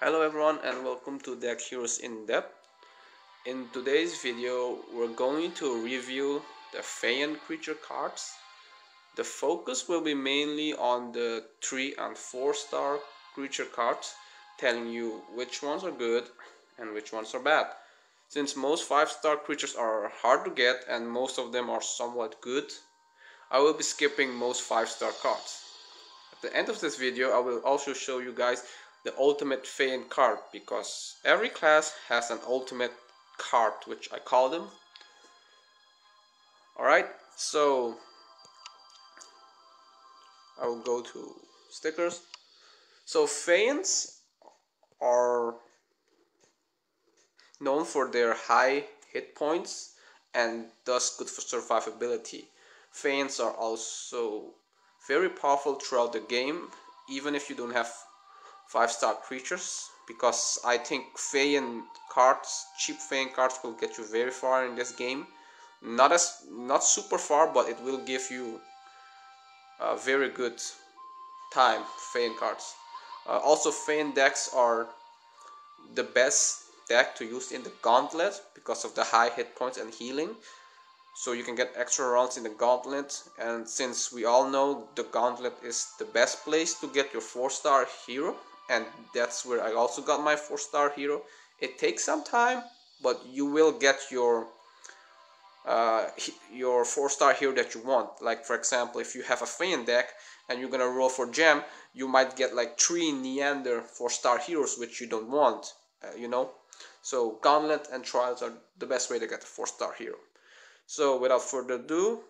Hello everyone and welcome to Deck Heroes in Depth. In today's video we're going to review the Faen creature cards. The focus will be mainly on the 3 and 4 star creature cards, telling you which ones are good and which ones are bad. Since most 5-star creatures are hard to get and most of them are somewhat good, I will be skipping most 5-star cards. At the end of this video I will also show you guys the ultimate Faen card, because every class has an ultimate card, which I call them. Alright, so I will go to stickers. So Faens are known for their high hit points and thus good for survivability. Faens are also very powerful throughout the game, even if you don't have 5-star creatures, because I think Faen cards, cheap Faen cards, will get you very far in this game. Not super far, but it will give you a very good time. Faen cards. Also, Faen decks are the best deck to use in the Gauntlet because of the high hit points and healing. So you can get extra rounds in the Gauntlet, and since we all know the Gauntlet is the best place to get your 4-star hero, and that's where I also got my 4-star hero. It takes some time, but you will get your 4-star hero that you want. Like for example, if you have a Faen deck and you're gonna roll for gem, you might get like 3 Neander 4-star heroes, which you don't want, you know. So Gauntlet and Trials are the best way to get a 4-star hero. So without further ado,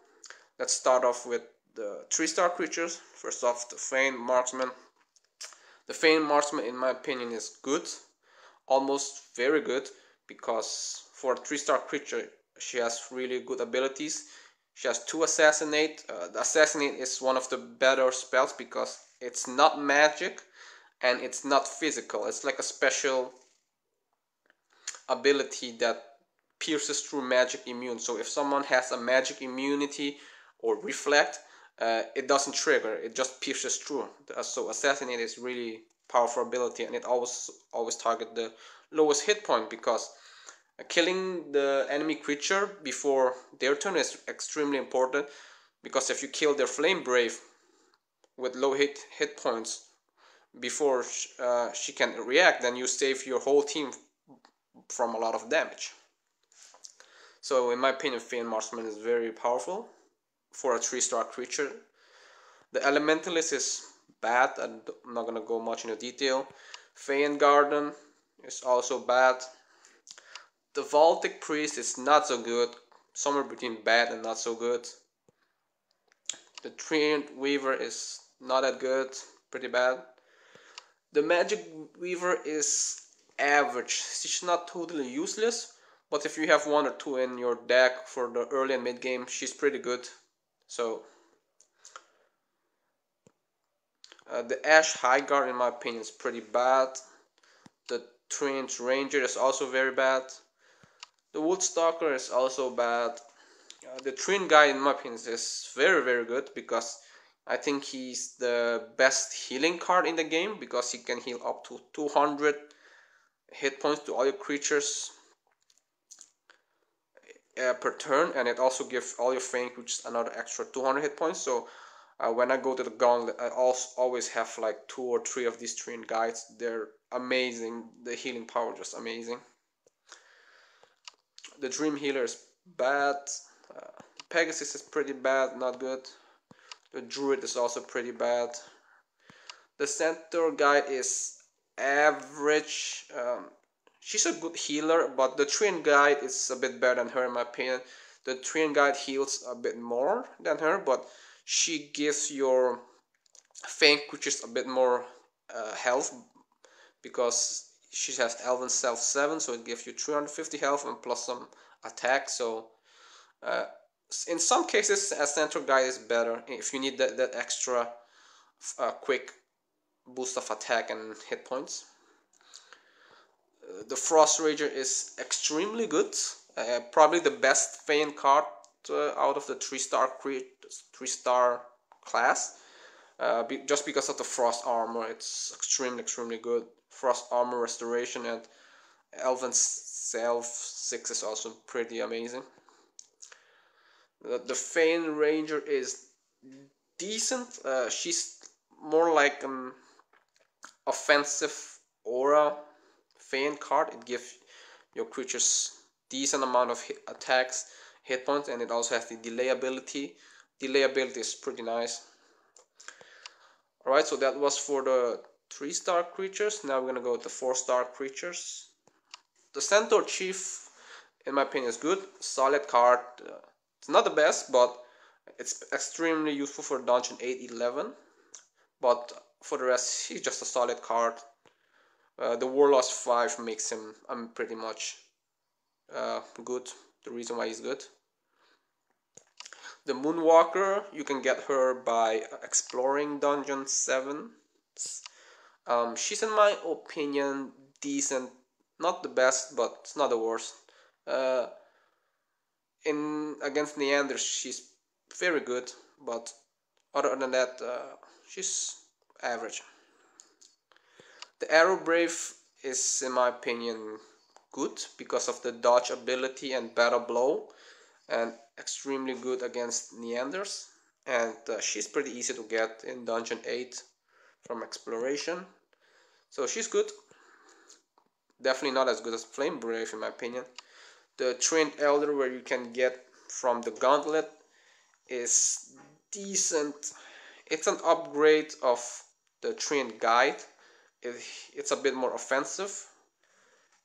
let's start off with the 3-star creatures. First off, the Faen Marksman. The Faen Marksman, in my opinion, is good, almost very good, because for a 3-star creature, she has really good abilities. She has 2 Assassinate. The Assassinate is one of the better spells because it's not magic and it's not physical. It's like a special ability that pierces through magic immune. So if someone has a magic immunity or reflect, it doesn't trigger, it just pierces through. So Assassinate is really powerful ability, and it always target the lowest hit point, because killing the enemy creature before their turn is extremely important, because if you kill their Flame Brave with low hit points before she can react, then you save your whole team from a lot of damage. So in my opinion, Faen Marksman is very powerful for a 3-star creature. The Elementalist is bad, I'm not gonna go much into detail. Faen Garden is also bad. The Vaultic Priest is not so good, somewhere between bad and not so good. The Treant Weaver is not that good, pretty bad. The Magic Weaver is average. She's not totally useless, but if you have 1 or 2 in your deck for the early and mid game, she's pretty good. So the Ash Highguard, in my opinion, is pretty bad. The Treant Ranger is also very bad. The Woodstalker is also bad. The Treant guy, in my opinion, is very good, because I think he's the best healing card in the game, because he can heal up to 200 hit points to all your creatures per turn, and it also gives all your Faen creatures another extra 200 hit points. So when I go to the Gauntlet, I also always have like 2 or 3 of these Treant guides. They're amazing. The healing power just amazing. The Dream Healer is bad. Pegasus is pretty bad, not good. The Druid is also pretty bad. The Centaur guide is average. She's a good healer, but the Treant guide is a bit better than her, in my opinion. The Treant guide heals a bit more than her, but she gives your Faen creatures a bit more health, because she has Elven Self 7, so it gives you 350 health and plus some attack. So in some cases, a Centaur guide is better if you need that extra quick boost of attack and hit points. The Frost Rager is extremely good, probably the best Faen card out of the 3-star class. just because of the frost armor. It's extremely good. Frost armor restoration, and Elven Self 6 is also pretty amazing. The Faen Ranger is decent. She's more like an offensive aura Faen card. It gives your creatures decent amount of attacks, hit points, and it also has the delay ability. Delay ability is pretty nice. Alright, so that was for the 3-star creatures. Now we're gonna go with the 4-star creatures. The Centaur Chief, in my opinion, is good. Solid card. It's not the best, but it's extremely useful for Dungeon 8-11. But for the rest, he's just a solid card. The Warlost 5 makes him pretty much good. The reason why he's good. The Moonwalker, you can get her by exploring Dungeon 7. She's, in my opinion, decent. Not the best, but it's not the worst. In against Neanders, she's very good, but other than that, she's average. The Arrow Brave is, in my opinion, good because of the dodge ability and battle blow, and extremely good against Neanders. And she's pretty easy to get in Dungeon 8 from exploration, so she's good. Definitely not as good as Flame Brave, in my opinion. The Trained Elder, where you can get from the Gauntlet, is decent. It's an upgrade of the Trained Guide. It's a bit more offensive.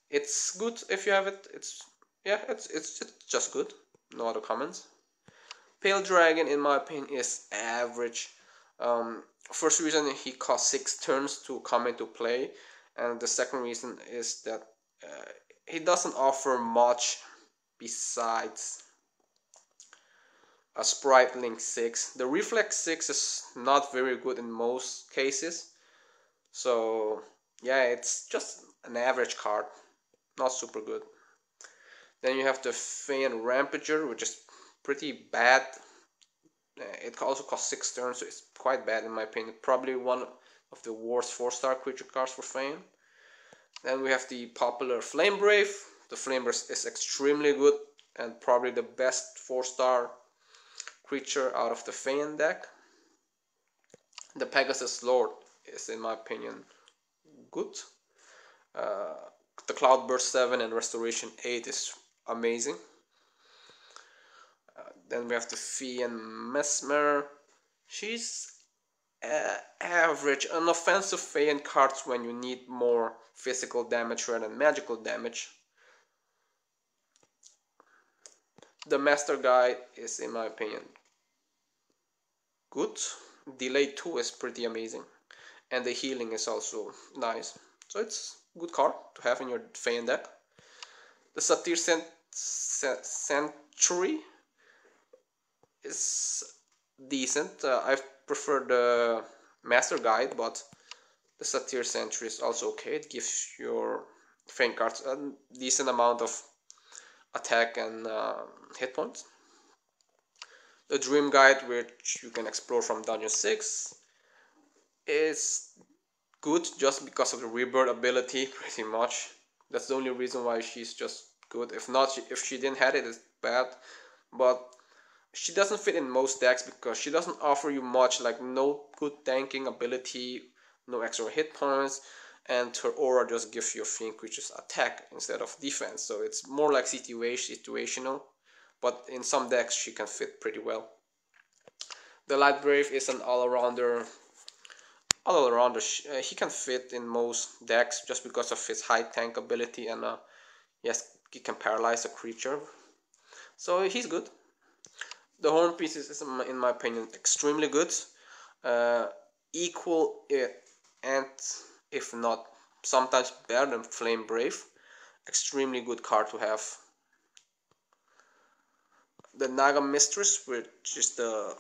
It's good if you have it. It's just good. No other comments. Pale Dragon, in my opinion, is average. First reason, he costs 6 turns to come into play, and the second reason is that he doesn't offer much besides a Sprite Link 6. The Reflex 6 is not very good in most cases. So yeah, it's just an average card. Not super good. Then you have the Faen Rampager, which is pretty bad. It also costs 6 turns, so it's quite bad in my opinion. Probably one of the worst 4-star creature cards for Faen. Then we have the popular Flame Brave. The Flame Brave is extremely good and probably the best 4-star creature out of the Faen deck. The Pegasus Lord is, in my opinion, good. The Cloudburst 7 and Restoration 8 is amazing. Then we have the Faen Mesmer. She's average. An offensive Faen cards when you need more physical damage rather than magical damage. The Master Guide is, in my opinion, good. Delay 2 is pretty amazing, and the healing is also nice. So it's a good card to have in your Faen deck. The Satyr Century is decent. I prefer the Master Guide, but the Satyr Century is also okay. It gives your Faen cards a decent amount of attack and hit points. The Dream Guide, which you can explore from Dungeon 6, is good just because of the Rebirth ability, pretty much. That's the only reason why she's just good. If not, if she didn't have it, it's bad. But she doesn't fit in most decks because she doesn't offer you much, like no good tanking ability, no extra hit points, and her aura just gives your Fiend creatures attack instead of defense. So it's more like situational, but in some decks she can fit pretty well. The Light Brave is an all-arounder. He can fit in most decks just because of his high tank ability, and yes, he can paralyze a creature. So he's good. The Horn Piece is, in my opinion, extremely good. Equal and if not sometimes better than Flame Brave. Extremely good card to have. The Naga Mistress, which is the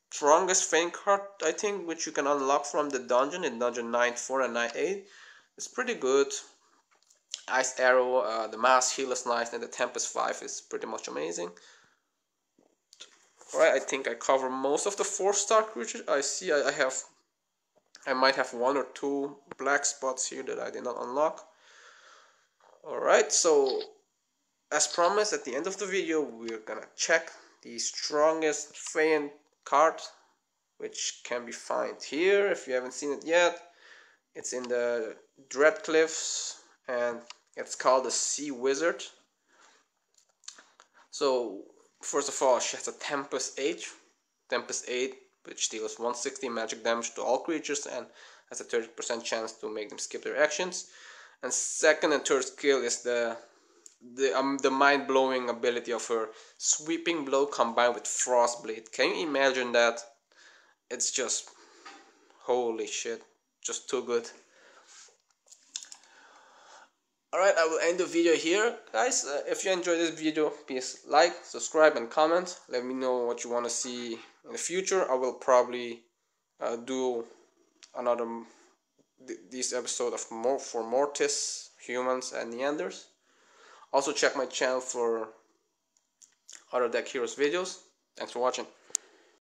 strongest Faen card, I think, which you can unlock from the dungeon in Dungeon 9-4 and 9-8. It's pretty good. Ice Arrow, the Mass Heal is nice, and the Tempest 5 is pretty much amazing. Alright, I think I cover most of the 4-star creatures. I see I might have 1 or 2 black spots here that I did not unlock. Alright, so as promised, at the end of the video we're gonna check the strongest Faen card, which can be found here if you haven't seen it yet. It's in the Dread Cliffs and it's called the Sea Wizard. So first of all, she has a Tempest 8, which deals 160 magic damage to all creatures and has a 30% chance to make them skip their actions. And second and third skill is the mind-blowing ability of her Sweeping Blow combined with Frostblade. Can you imagine that? It's just holy shit, just too good. Alright, I will end the video here, guys. If you enjoyed this video, please like, subscribe, and comment. Let me know what you want to see in the future. I will probably do another this episode of for Mortis, Humans, and Neanders. Also check my channel for other Deck Heroes videos. Thanks for watching.